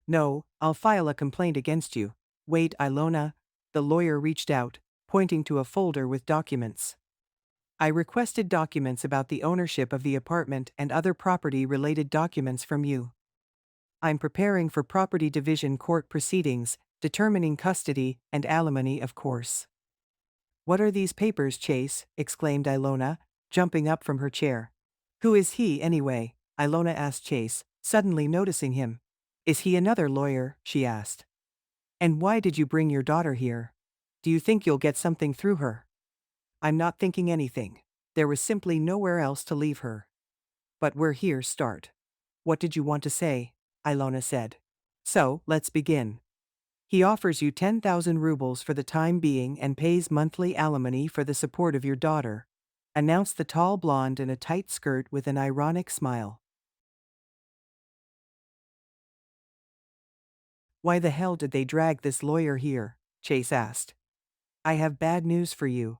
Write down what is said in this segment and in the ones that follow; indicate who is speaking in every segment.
Speaker 1: No, I'll file a complaint against you. Wait, Ilona. The lawyer reached out, pointing to a folder with documents. I requested documents about the ownership of the apartment and other property-related documents from you. I'm preparing for property division court proceedings, determining custody and alimony, of course. What are these papers, Chase? Exclaimed Ilona, jumping up from her chair. Who is he, anyway? Ilona asked Chase, suddenly noticing him. Is he another lawyer? She asked. And why did you bring your daughter here? Do you think you'll get something through her? I'm not thinking anything. There was simply nowhere else to leave her. But we're here, start. What did you want to say? Ilona said. So, let's begin. He offers you 10,000 rubles for the time being and pays monthly alimony for the support of your daughter, announced the tall blonde in a tight skirt with an ironic smile. Why the hell did they drag this lawyer here? Chase asked. I have bad news for you.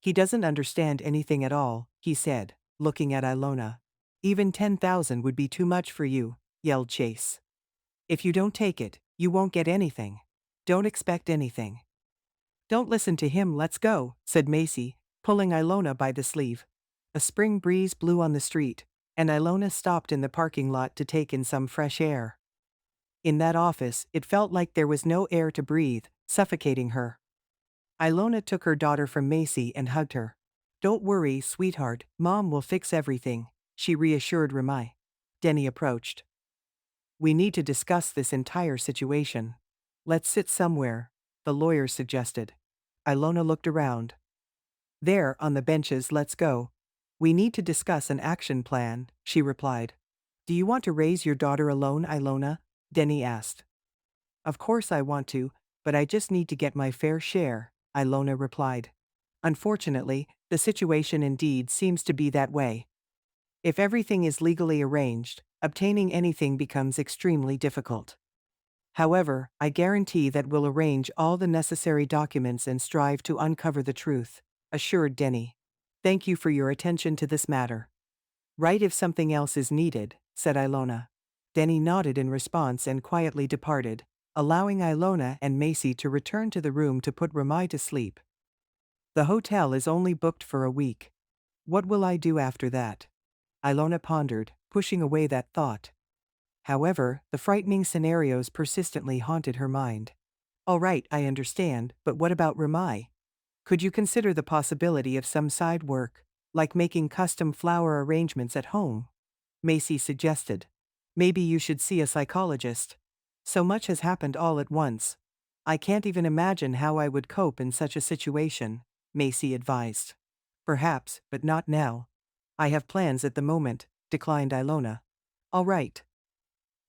Speaker 1: He doesn't understand anything at all, he said, looking at Ilona. Even 10,000 would be too much for you, yelled Chase. If you don't take it, you won't get anything. Don't expect anything. Don't listen to him, let's go, said Macy, pulling Ilona by the sleeve. A spring breeze blew on the street, and Ilona stopped in the parking lot to take in some fresh air. In that office, it felt like there was no air to breathe, suffocating her. Ilona took her daughter from Macy and hugged her. Don't worry, sweetheart, Mom will fix everything, she reassured Ramai. Denny approached. We need to discuss this entire situation. Let's sit somewhere, the lawyer suggested. Ilona looked around. There, on the benches, let's go. We need to discuss an action plan, she replied. Do you want to raise your daughter alone, Ilona? Denny asked. Of course I want to, but I just need to get my fair share, Ilona replied. Unfortunately, the situation indeed seems to be that way. If everything is legally arranged, obtaining anything becomes extremely difficult. However, I guarantee that we'll arrange all the necessary documents and strive to uncover the truth, assured Denny. Thank you for your attention to this matter. Right if something else is needed, said Ilona. Denny nodded in response and quietly departed, allowing Ilona and Macy to return to the room to put Ramai to sleep. The hotel is only booked for a week. What will I do after that? Ilona pondered, pushing away that thought. However, the frightening scenarios persistently haunted her mind. All right, I understand, but what about Ramai? Could you consider the possibility of some side work, like making custom flower arrangements at home? Macy suggested. Maybe you should see a psychologist. So much has happened all at once. I can't even imagine how I would cope in such a situation, Macy advised. Perhaps, but not now. I have plans at the moment, declined Ilona. All right.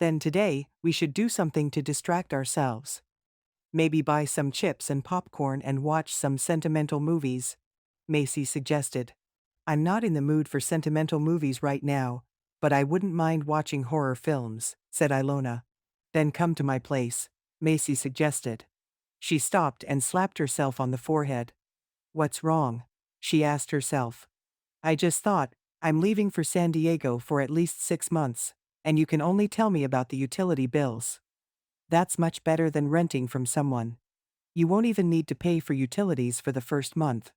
Speaker 1: Then today, we should do something to distract ourselves. Maybe buy some chips and popcorn and watch some sentimental movies, Macy suggested. I'm not in the mood for sentimental movies right now, but I wouldn't mind watching horror films, said Ilona. Then come to my place, Macy suggested. She stopped and slapped herself on the forehead. What's wrong? She asked herself. I just thought, I'm leaving for San Diego for at least 6 months, and you can only tell me about the utility bills. That's much better than renting from someone. You won't even need to pay for utilities for the first month.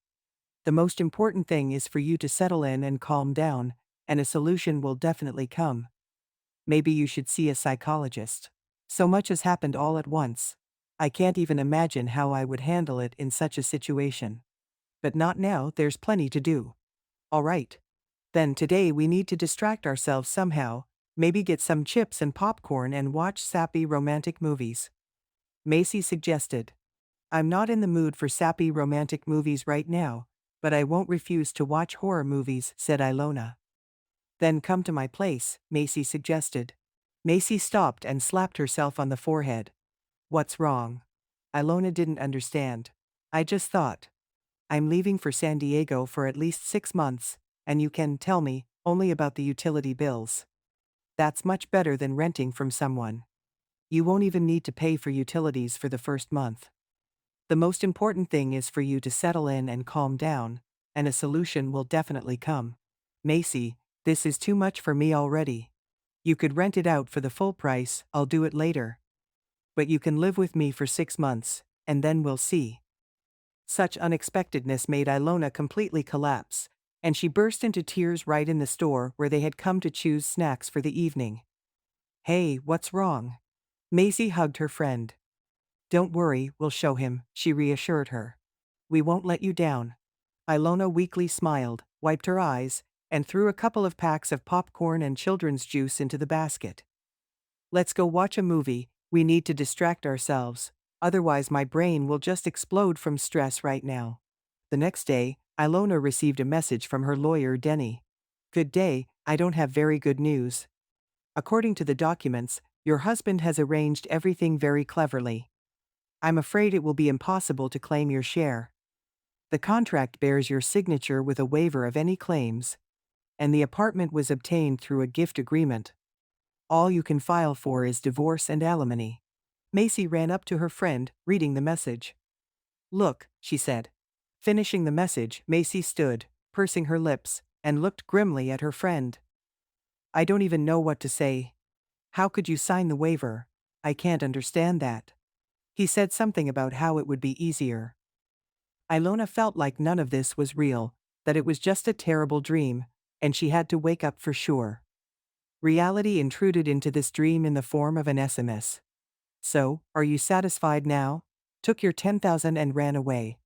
Speaker 1: The most important thing is for you to settle in and calm down, and a solution will definitely come. Maybe you should see a psychologist. So much has happened all at once. I can't even imagine how I would handle it in such a situation. But not now, there's plenty to do. All right. Then today we need to distract ourselves somehow, maybe get some chips and popcorn and watch sappy romantic movies. Macy suggested. I'm not in the mood for sappy romantic movies right now, but I won't refuse to watch horror movies, said Ilona. Then come to my place, Macy suggested. Macy stopped and slapped herself on the forehead. What's wrong? Ilona didn't understand. I just thought. I'm leaving for San Diego for at least 6 months, and you can tell me only about the utility bills. That's much better than renting from someone. You won't even need to pay for utilities for the first month. The most important thing is for you to settle in and calm down, and a solution will definitely come. Macy, this is too much for me already. You could rent it out for the full price, I'll do it later, But you can live with me for 6 months, and then we'll see. Such unexpectedness made Ilona completely collapse, and she burst into tears right in the store where they had come to choose snacks for the evening. Hey, what's wrong? Macy hugged her friend. Don't worry, we'll show him, she reassured her. We won't let you down. Ilona weakly smiled, wiped her eyes, and threw a couple of packs of popcorn and children's juice into the basket. Let's go watch a movie, we need to distract ourselves, otherwise my brain will just explode from stress right now. The next day, Ilona received a message from her lawyer Denny. Good day, I don't have very good news. According to the documents, your husband has arranged everything very cleverly. I'm afraid it will be impossible to claim your share. The contract bears your signature with a waiver of any claims, and the apartment was obtained through a gift agreement. All you can file for is divorce and alimony. Macy ran up to her friend, reading the message. Look, she said. Finishing the message, Macy stood, pursing her lips, and looked grimly at her friend. I don't even know what to say. How could you sign the waiver? I can't understand that. He said something about how it would be easier. Ilona felt like none of this was real, that it was just a terrible dream, and she had to wake up for sure. Reality intruded into this dream in the form of an SMS. So, are you satisfied now? Took your 10,000 and ran away.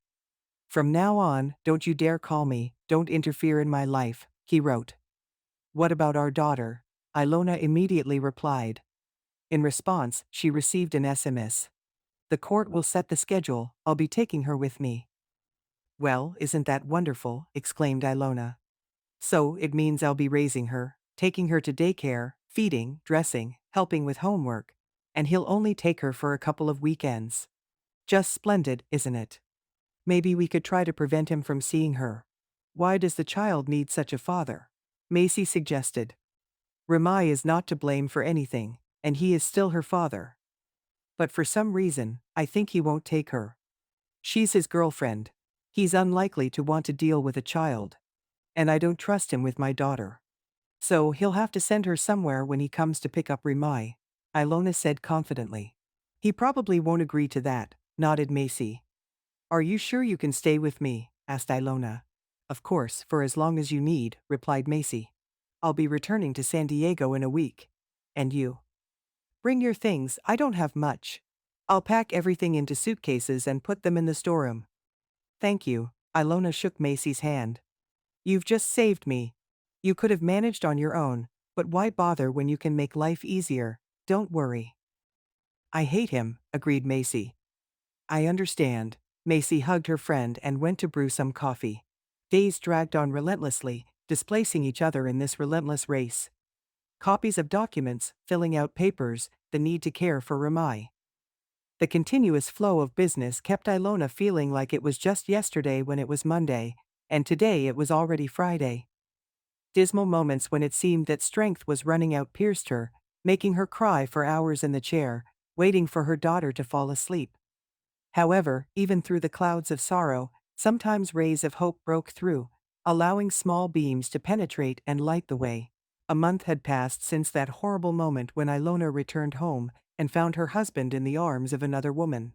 Speaker 1: From now on, don't you dare call me, don't interfere in my life, he wrote. What about our daughter? Ilona immediately replied. In response, she received an SMS. The court will set the schedule, I'll be taking her with me. Well, isn't that wonderful, exclaimed Ilona. So, it means I'll be raising her, taking her to daycare, feeding, dressing, helping with homework, and he'll only take her for a couple of weekends. Just splendid, isn't it? Maybe we could try to prevent him from seeing her. Why does the child need such a father? Macy suggested. Ramai is not to blame for anything, and he is still her father. But for some reason, I think he won't take her. She's his girlfriend. He's unlikely to want to deal with a child. And I don't trust him with my daughter. So he'll have to send her somewhere when he comes to pick up Ramai, Ilona said confidently. He probably won't agree to that, nodded Macy. Are you sure you can stay with me? Asked Ilona. Of course, for as long as you need, replied Macy. I'll be returning to San Diego in a week. And you? Bring your things, I don't have much. I'll pack everything into suitcases and put them in the storeroom. Thank you, Ilona shook Macy's hand. You've just saved me. You could have managed on your own, but why bother when you can make life easier? Don't worry. I hate him, agreed Macy. I understand. Macy hugged her friend and went to brew some coffee. Days dragged on relentlessly, displacing each other in this relentless race. Copies of documents, filling out papers, the need to care for Ramai. The continuous flow of business kept Ilona feeling like it was just yesterday when it was Monday, and today it was already Friday. Dismal moments when it seemed that strength was running out pierced her, making her cry for hours in the chair, waiting for her daughter to fall asleep. However, even through the clouds of sorrow, sometimes rays of hope broke through, allowing small beams to penetrate and light the way. A month had passed since that horrible moment when Ilona returned home and found her husband in the arms of another woman.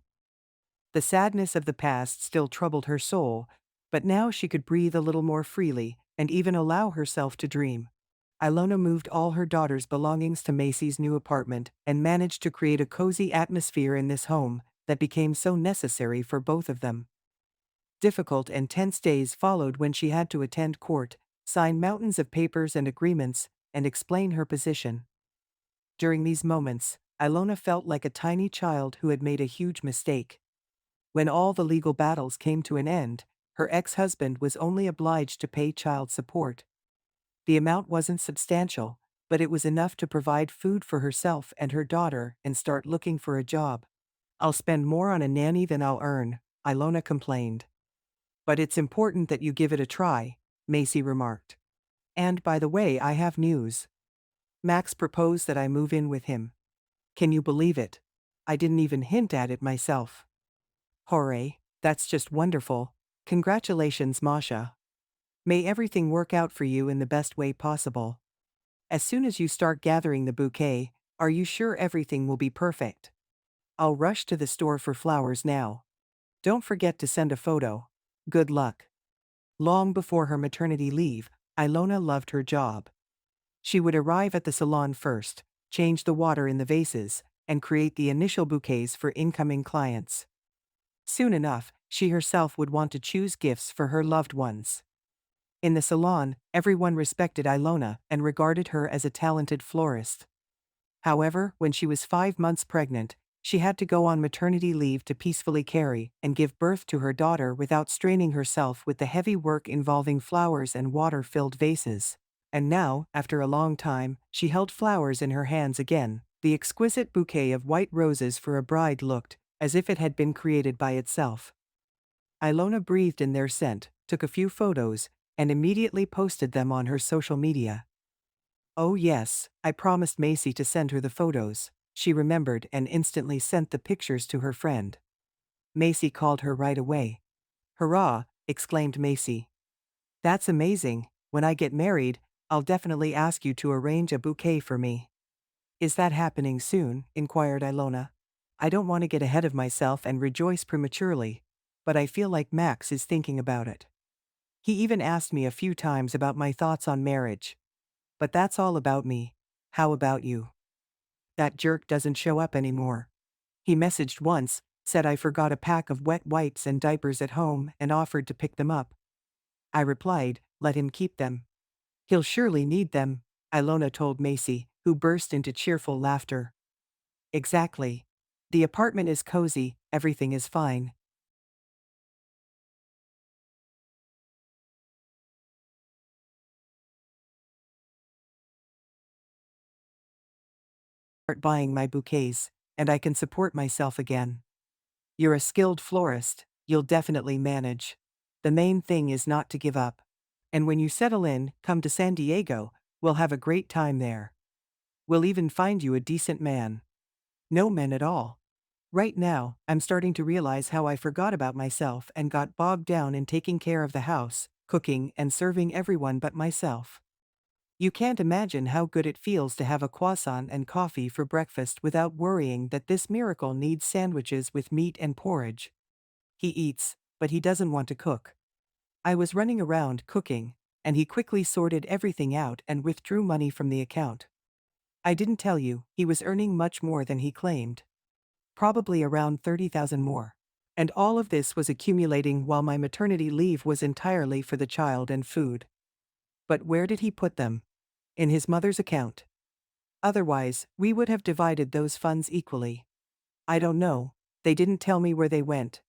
Speaker 1: The sadness of the past still troubled her soul, but now she could breathe a little more freely and even allow herself to dream. Ilona moved all her daughter's belongings to Macy's new apartment and managed to create a cozy atmosphere in this home that became so necessary for both of them. Difficult and tense days followed when she had to attend court, sign mountains of papers and agreements, and explain her position. During these moments, Ilona felt like a tiny child who had made a huge mistake. When all the legal battles came to an end, her ex-husband was only obliged to pay child support. The amount wasn't substantial, but it was enough to provide food for herself and her daughter and start looking for a job. I'll spend more on a nanny than I'll earn, Ilona complained. But it's important that you give it a try, Macy remarked. And by the way, I have news. Max proposed that I move in with him. Can you believe it? I didn't even hint at it myself. Hooray, that's just wonderful. Congratulations, Masha. May everything work out for you in the best way possible. As soon as you start gathering the bouquet, are you sure everything will be perfect? I'll rush to the store for flowers now. Don't forget to send a photo. Good luck. Long before her maternity leave, Ilona loved her job. She would arrive at the salon first, change the water in the vases, and create the initial bouquets for incoming clients. Soon enough, she herself would want to choose gifts for her loved ones. In the salon, everyone respected Ilona and regarded her as a talented florist. However, when she was 5 months pregnant, she had to go on maternity leave to peacefully carry and give birth to her daughter without straining herself with the heavy work involving flowers and water-filled vases. And now, after a long time, she held flowers in her hands again. The exquisite bouquet of white roses for a bride looked as if it had been created by itself. Ilona breathed in their scent, took a few photos, and immediately posted them on her social media. Oh yes, I promised Macy to send her the photos. She remembered and instantly sent the pictures to her friend. Macy called her right away. Hurrah, exclaimed Macy. That's amazing. When I get married, I'll definitely ask you to arrange a bouquet for me. Is that happening soon? Inquired Ilona. I don't want to get ahead of myself and rejoice prematurely, but I feel like Max is thinking about it. He even asked me a few times about my thoughts on marriage. But that's all about me. How about you? That jerk doesn't show up anymore. He messaged once, said I forgot a pack of wet wipes and diapers at home and offered to pick them up. I replied, let him keep them. He'll surely need them, Ilona told Macy, who burst into cheerful laughter. Exactly. The apartment is cozy, everything is fine. Start buying my bouquets, and I can support myself again. You're a skilled florist, you'll definitely manage. The main thing is not to give up. And when you settle in, come to San Diego, we'll have a great time there. We'll even find you a decent man. No men at all. Right now, I'm starting to realize how I forgot about myself and got bogged down in taking care of the house, cooking, and serving everyone but myself. You can't imagine how good it feels to have a croissant and coffee for breakfast without worrying that this miracle needs sandwiches with meat and porridge. He eats, but he doesn't want to cook. I was running around cooking, and he quickly sorted everything out and withdrew money from the account. I didn't tell you, he was earning much more than he claimed. Probably around 30,000 more. And all of this was accumulating while my maternity leave was entirely for the child and food. But where did he put them? In his mother's account. Otherwise, we would have divided those funds equally. I don't know, they didn't tell me where they went.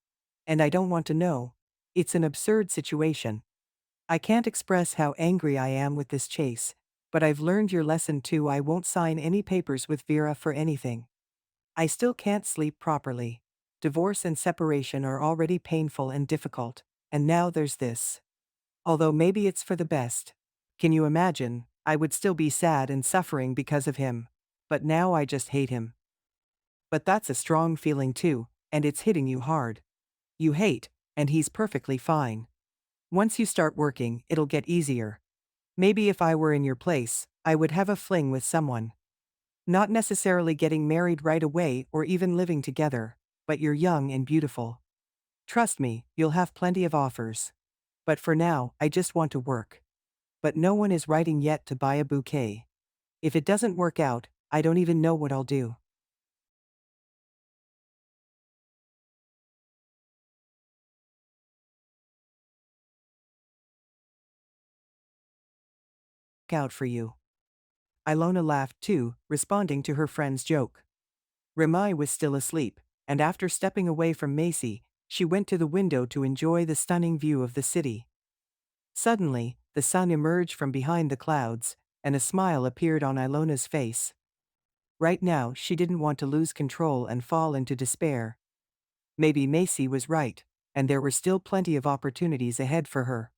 Speaker 1: And I don't want to know. It's an absurd situation. I can't express how angry I am with this Chase, but I've learned your lesson too. I won't sign any papers with Vera for anything. I still can't sleep properly. Divorce and separation are already painful and difficult, and now there's this. Although maybe it's for the best. Can you imagine? I would still be sad and suffering because of him. But now I just hate him. But that's a strong feeling too, and it's hitting you hard. You hate, and he's perfectly fine. Once you start working, it'll get easier. Maybe if I were in your place, I would have a fling with someone. Not necessarily getting married right away or even living together, but you're young and beautiful. Trust me, you'll have plenty of offers. But for now, I just want to work. But no one is writing yet to buy a bouquet. If it doesn't work out, I don't even know what I'll do. Look out for you. Ilona laughed too, responding to her friend's joke. Remai was still asleep, and after stepping away from Macy, she went to the window to enjoy the stunning view of the city. Suddenly, the sun emerged from behind the clouds, and a smile appeared on Ilona's face. Right now, she didn't want to lose control and fall into despair. Maybe Macy was right, and there were still plenty of opportunities ahead for her.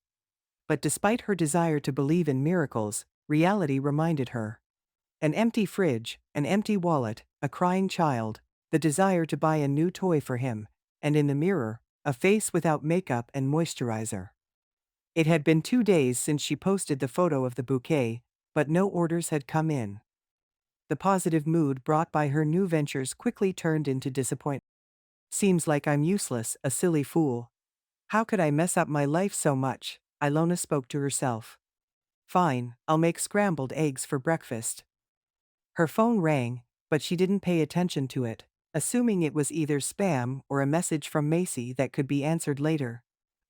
Speaker 1: But despite her desire to believe in miracles, reality reminded her. An empty fridge, an empty wallet, a crying child, the desire to buy a new toy for him, and in the mirror, a face without makeup and moisturizer. It had been 2 days since she posted the photo of the bouquet, but no orders had come in. The positive mood brought by her new ventures quickly turned into disappointment. Seems like I'm useless, a silly fool. How could I mess up my life so much? Ilona spoke to herself. Fine, I'll make scrambled eggs for breakfast. Her phone rang, but she didn't pay attention to it, assuming it was either spam or a message from Macy that could be answered later.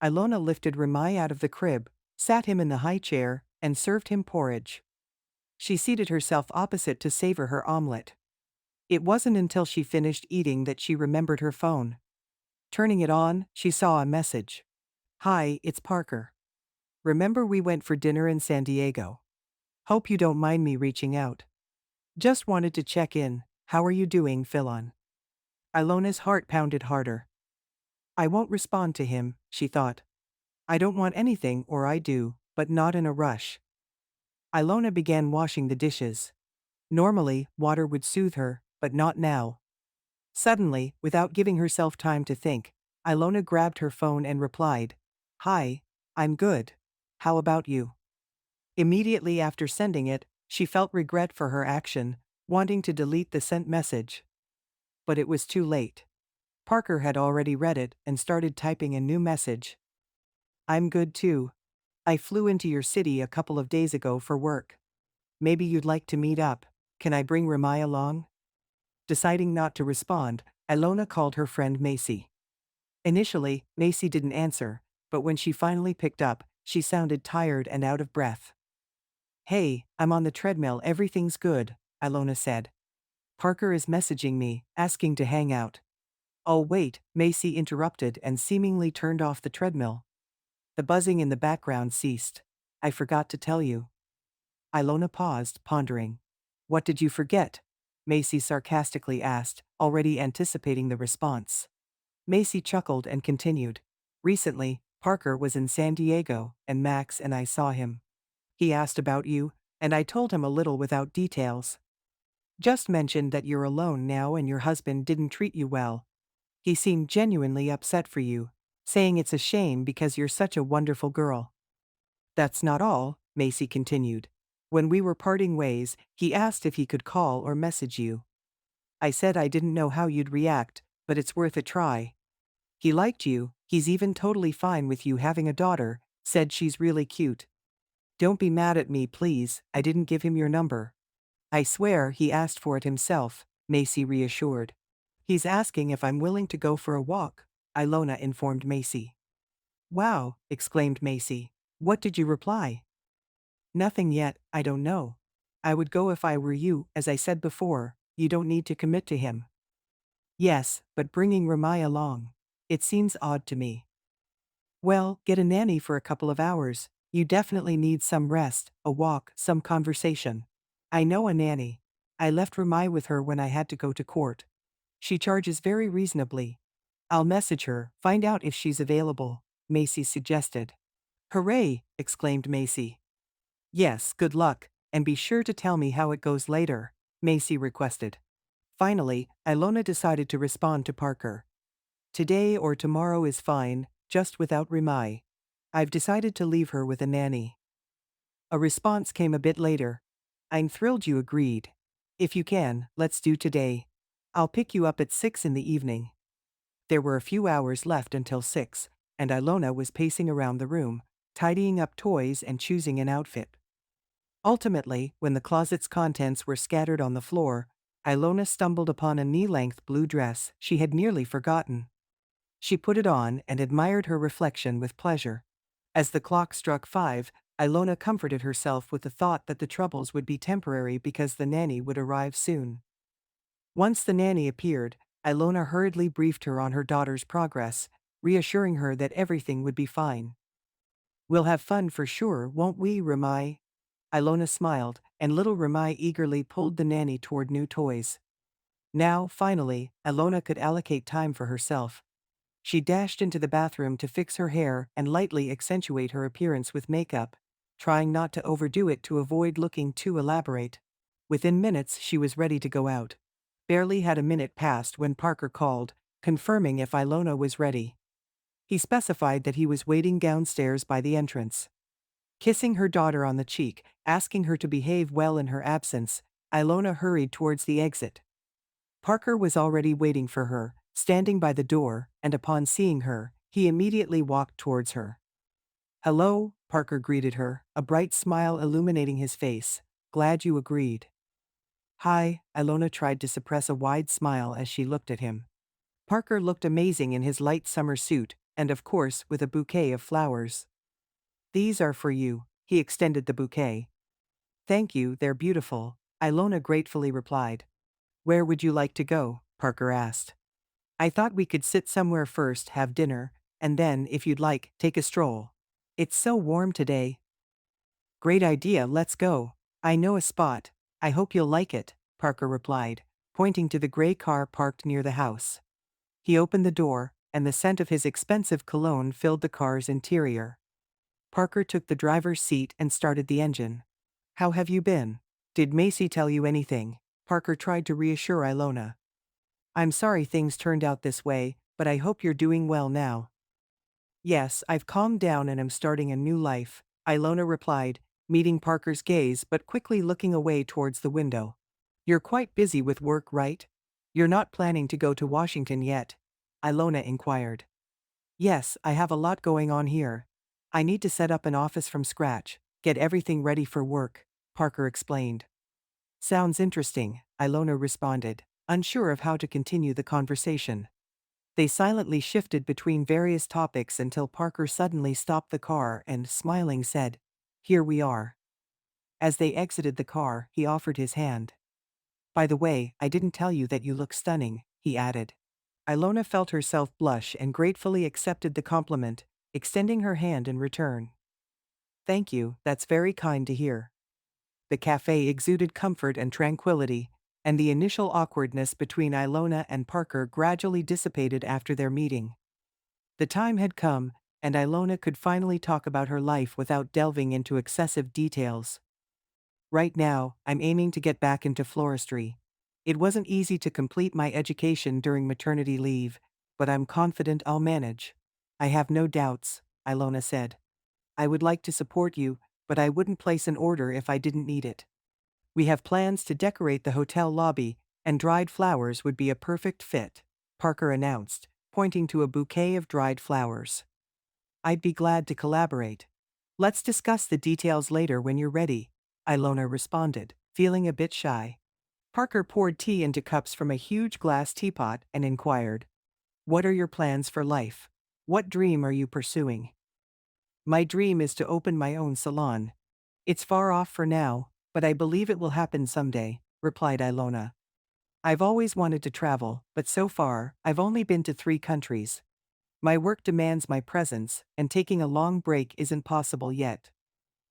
Speaker 1: Ilona lifted Ramai out of the crib, sat him in the high chair, and served him porridge. She seated herself opposite to savor her omelette. It wasn't until she finished eating that she remembered her phone. Turning it on, she saw a message. Hi, it's Parker. Remember we went for dinner in San Diego? Hope you don't mind me reaching out. Just wanted to check in. How are you doing, Philon? Ilona's heart pounded harder. I won't respond to him, she thought. I don't want anything, or I do, but not in a rush. Ilona began washing the dishes. Normally, water would soothe her, but not now. Suddenly, without giving herself time to think, Ilona grabbed her phone and replied, Hi, I'm good. How about you? Immediately after sending it, she felt regret for her action, wanting to delete the sent message. But it was too late. Parker had already read it and started typing a new message. I'm good too. I flew into your city a couple of days ago for work. Maybe you'd like to meet up. Can I bring Ramai along? Deciding not to respond, Ilona called her friend Macy. Initially, Macy didn't answer, but when she finally picked up, she sounded tired and out of breath. Hey, I'm on the treadmill, everything's good, Ilona said. Parker is messaging me, asking to hang out. Oh wait, Macy interrupted and seemingly turned off the treadmill. The buzzing in the background ceased. I forgot to tell you. Ilona paused, pondering. What did you forget? Macy sarcastically asked, already anticipating the response. Macy chuckled and continued. Recently, Parker was in San Diego, and Max and I saw him. He asked about you, and I told him a little without details. Just mentioned that you're alone now and your husband didn't treat you well. He seemed genuinely upset for you, saying it's a shame because you're such a wonderful girl. That's not all, Macy continued. When we were parting ways, he asked if he could call or message you. I said I didn't know how you'd react, but it's worth a try. He liked you, he's even totally fine with you having a daughter, said she's really cute. Don't be mad at me, please, I didn't give him your number. I swear he asked for it himself, Macy reassured. He's asking if I'm willing to go for a walk, Ilona informed Macy. Wow, exclaimed Macy. What did you reply? Nothing yet, I don't know. I would go if I were you, as I said before, you don't need to commit to him. Yes, but bringing Ramai along. It seems odd to me. Well, get a nanny for a couple of hours. You definitely need some rest, a walk, some conversation. I know a nanny. I left Ramai with her when I had to go to court. She charges very reasonably. I'll message her, find out if she's available, Macy suggested. Hooray! Exclaimed Macy. Yes, good luck, and be sure to tell me how it goes later, Macy requested. Finally, Ilona decided to respond to Parker. Today or tomorrow is fine, just without Ramai. I've decided to leave her with a nanny. A response came a bit later. I'm thrilled you agreed. If you can, let's do today. I'll pick you up at 6 in the evening. There were a few hours left until 6, and Ilona was pacing around the room, tidying up toys and choosing an outfit. Ultimately, when the closet's contents were scattered on the floor, Ilona stumbled upon a knee-length blue dress she had nearly forgotten. She put it on and admired her reflection with pleasure. As the clock struck 5, Ilona comforted herself with the thought that the troubles would be temporary because the nanny would arrive soon. Once the nanny appeared, Ilona hurriedly briefed her on her daughter's progress, reassuring her that everything would be fine. We'll have fun for sure, won't we, Ramai? Ilona smiled, and little Ramai eagerly pulled the nanny toward new toys. Now, finally, Ilona could allocate time for herself. She dashed into the bathroom to fix her hair and lightly accentuate her appearance with makeup, trying not to overdo it to avoid looking too elaborate. Within minutes she was ready to go out. Barely had a minute passed when Parker called, confirming if Ilona was ready. He specified that he was waiting downstairs by the entrance. Kissing her daughter on the cheek, asking her to behave well in her absence, Ilona hurried towards the exit. Parker was already waiting for her, standing by the door, and upon seeing her, he immediately walked towards her. "Hello," Parker greeted her, a bright smile illuminating his face. "Glad you agreed." "Hi," Ilona tried to suppress a wide smile as she looked at him. Parker looked amazing in his light summer suit, and of course with a bouquet of flowers. "These are for you," he extended the bouquet. "Thank you, they're beautiful," Ilona gratefully replied. "Where would you like to go?" Parker asked. "I thought we could sit somewhere first, have dinner, and then, if you'd like, take a stroll. It's so warm today." "Great idea, let's go. I know a spot. I hope you'll like it," Parker replied, pointing to the gray car parked near the house. He opened the door, and the scent of his expensive cologne filled the car's interior. Parker took the driver's seat and started the engine. "How have you been? Did Macy tell you anything?" Parker tried to reassure Ilona. "I'm sorry things turned out this way, but I hope you're doing well now." "Yes, I've calmed down and am starting a new life," Ilona replied, meeting Parker's gaze but quickly looking away towards the window. "You're quite busy with work, right? You're not planning to go to Washington yet?" Ilona inquired. "Yes, I have a lot going on here. I need to set up an office from scratch, get everything ready for work," Parker explained. "Sounds interesting," Ilona responded, unsure of how to continue the conversation. They silently shifted between various topics until Parker suddenly stopped the car and, smiling, said, "Here we are." As they exited the car, he offered his hand. "By the way, I didn't tell you that you look stunning," he added. Ilona felt herself blush and gratefully accepted the compliment, extending her hand in return. "Thank you, that's very kind to hear." The cafe exuded comfort and tranquility, and the initial awkwardness between Ilona and Parker gradually dissipated after their meeting. The time had come, and Ilona could finally talk about her life without delving into excessive details. "Right now, I'm aiming to get back into floristry. It wasn't easy to complete my education during maternity leave, but I'm confident I'll manage." "I have no doubts," Ilona said. "I would like to support you, but I wouldn't place an order if I didn't need it. We have plans to decorate the hotel lobby, and dried flowers would be a perfect fit," Parker announced, pointing to a bouquet of dried flowers. "I'd be glad to collaborate. Let's discuss the details later when you're ready," Ilona responded, feeling a bit shy. Parker poured tea into cups from a huge glass teapot and inquired, "What are your plans for life? What dream are you pursuing?" "My dream is to open my own salon. It's far off for now, but I believe it will happen someday," replied Ilona. "I've always wanted to travel, but so far, I've only been to 3 countries. My work demands my presence, and taking a long break isn't possible yet.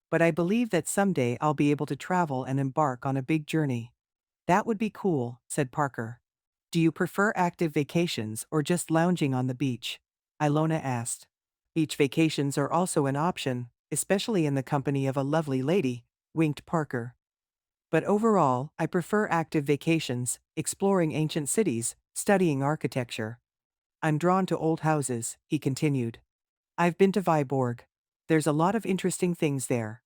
Speaker 1: But I believe that someday I'll be able to travel and embark on a big journey." "That would be cool," said Parker. "Do you prefer active vacations or just lounging on the beach?" Ilona asked. "Beach vacations are also an option, especially in the company of a lovely lady," winked Parker. "But overall, I prefer active vacations, exploring ancient cities, studying architecture. I'm drawn to old houses," he continued. "I've been to Viborg. There's a lot of interesting things there.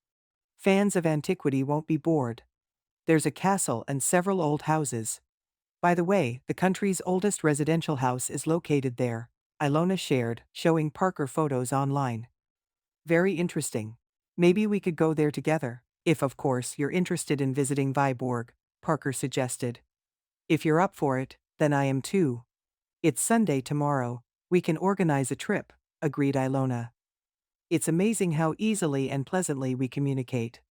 Speaker 1: Fans of antiquity won't be bored. There's a castle and several old houses. By the way, the country's oldest residential house is located there," Ilona shared, showing Parker photos online. "Very interesting. Maybe we could go there together, if of course you're interested in visiting Viborg," Parker suggested. "If you're up for it, then I am too. It's Sunday tomorrow. We can organize a trip," agreed Ilona. "It's amazing how easily and pleasantly we communicate.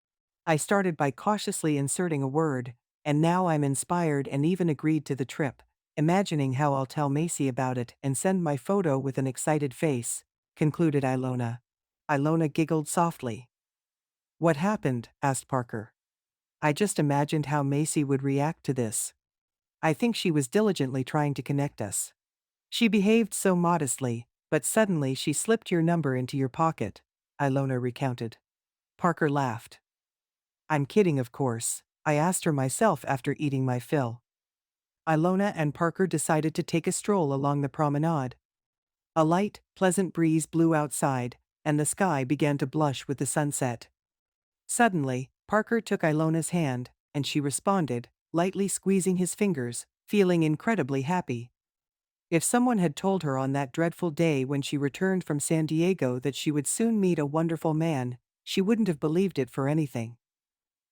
Speaker 1: I started by cautiously inserting a word, and now I'm inspired and even agreed to the trip, imagining how I'll tell Macy about it and send my photo with an excited face," concluded Ilona. Ilona giggled softly. "What happened?" asked Parker. "I just imagined how Macy would react to this. I think she was diligently trying to connect us. She behaved so modestly, but suddenly she slipped your number into your pocket," Ilona recounted. Parker laughed. "I'm kidding, of course. I asked her myself after eating my fill." Ilona and Parker decided to take a stroll along the promenade. A light, pleasant breeze blew outside, and the sky began to blush with the sunset. Suddenly, Parker took Ilona's hand, and she responded, lightly squeezing his fingers, feeling incredibly happy. If someone had told her on that dreadful day when she returned from San Diego that she would soon meet a wonderful man, she wouldn't have believed it for anything.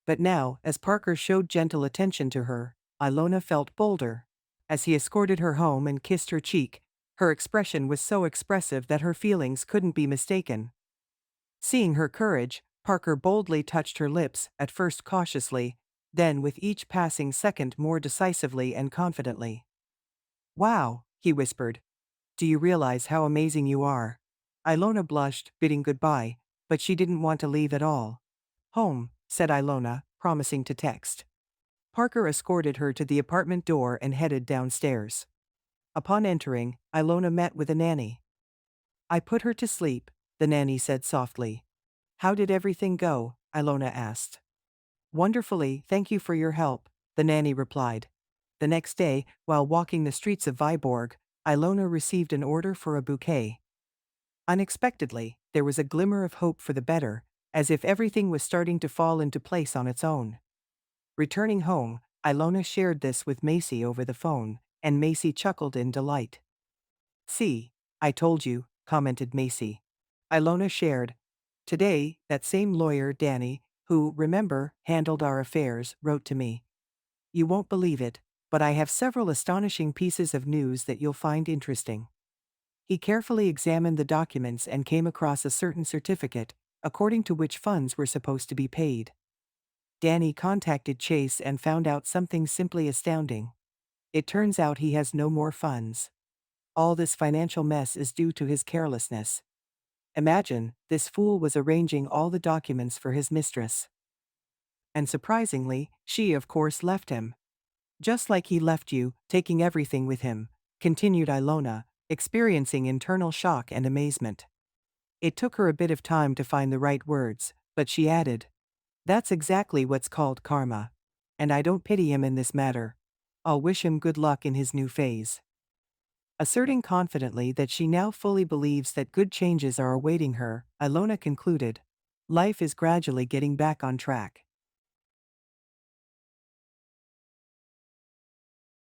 Speaker 1: But now, as Parker showed gentle attention to her, Ilona felt bolder. As he escorted her home and kissed her cheek, her expression was so expressive that her feelings couldn't be mistaken. Seeing her courage, Parker boldly touched her lips, at first cautiously, then with each passing second more decisively and confidently. "Wow," he whispered. "Do you realize how amazing you are?" Ilona blushed, bidding goodbye, but she didn't want to leave at all. "Home," said Ilona, promising to text. Parker escorted her to the apartment door and headed downstairs. Upon entering, Ilona met with a nanny. "I put her to sleep," the nanny said softly. "How did everything go?" Ilona asked. "Wonderfully, thank you for your help," the nanny replied. The next day, while walking the streets of Viborg, Ilona received an order for a bouquet. Unexpectedly, there was a glimmer of hope for the better, as if everything was starting to fall into place on its own. Returning home, Ilona shared this with Macy over the phone, and Macy chuckled in delight. "See, I told you," commented Macy. Ilona shared, "Today, that same lawyer, Danny, who, remember, handled our affairs, wrote to me. You won't believe it, but I have several astonishing pieces of news that you'll find interesting." He carefully examined the documents and came across a certain certificate, according to which funds were supposed to be paid. Danny contacted Chase and found out something simply astounding. It turns out he has no more funds. All this financial mess is due to his carelessness. Imagine, this fool was arranging all the documents for his mistress. And surprisingly, she of course left him. Just like he left you, taking everything with him, continued Ilona, experiencing internal shock and amazement. It took her a bit of time to find the right words, but she added, "That's exactly what's called karma. And I don't pity him in this matter. I'll wish him good luck in his new phase." Asserting confidently that she now fully believes that good changes are awaiting her, Ilona concluded, "Life is gradually getting back on track."